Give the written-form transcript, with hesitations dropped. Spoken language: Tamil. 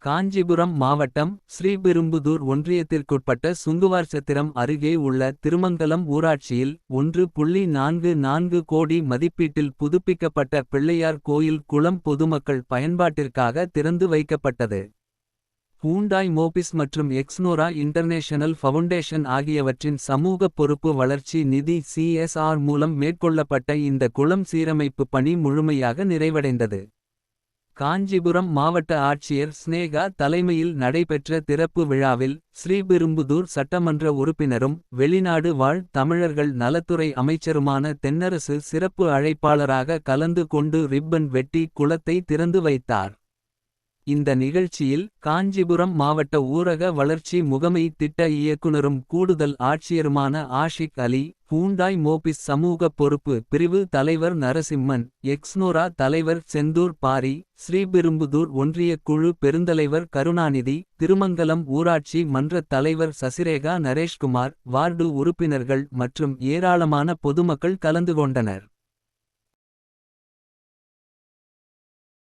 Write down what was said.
காஞ்சிபுரம் மாவட்டம் ஸ்ரீபெரும்புதூர் ஒன்றியத்திற்குட்பட்ட சுங்குவார்சத்திரம் அருகே உள்ள திருமங்கலம் ஊராட்சியில் 1.44 கோடி மதிப்பீட்டில் புதுப்பிக்கப்பட்ட பிள்ளையார் கோயில் குளம் பொதுமக்கள் பயன்பாட்டிற்காக திறந்து வைக்கப்பட்டது. ஹூண்டாய் மோபிஸ் மற்றும் எக்ஸ்னோரா இன்டர்நேஷனல் ஃபவுண்டேஷன் ஆகியவற்றின் சமூக பொறுப்பு வளர்ச்சி நிதி CSR மூலம் மேற்கொள்ளப்பட்ட இந்த குளம் சீரமைப்பு பணி முழுமையாக நிறைவடைந்தது. காஞ்சிபுரம் மாவட்ட ஆட்சியர் ஸ்னேகா தலைமையில் நடைபெற்ற திறப்பு விழாவில் ஸ்ரீபெரும்புதூர் சட்டமன்ற உறுப்பினரும் வெளிநாடு வாழ் தமிழர்கள் நலத்துறை அமைச்சருமான தென்னரசு சிறப்பு அழைப்பாளராக கலந்து கொண்டு ரிப்பன் வெட்டி குளத்தை திறந்து வைத்தார். இந்த நிகழ்ச்சியில் காஞ்சிபுரம் மாவட்ட ஊரக வளர்ச்சி முகமை திட்ட இயக்குனரும் கூடுதல் ஆட்சியருமான ஆஷிக் அலி, ஹூண்டாய் மோபிஸ் சமூக பொறுப்பு பிரிவு தலைவர் நரசிம்மன், எக்ஸ்னோரா தலைவர் செந்தூர் பாரி, ஸ்ரீபெரும்புதூர் ஒன்றிய குழு பெருந்தலைவர் கருணாநிதி, திருமங்கலம் ஊராட்சி மன்ற தலைவர் சசிரேகா நரேஷ்குமார், வார்டு உறுப்பினர்கள் மற்றும் ஏராளமான பொதுமக்கள் கலந்து கொண்டனர்.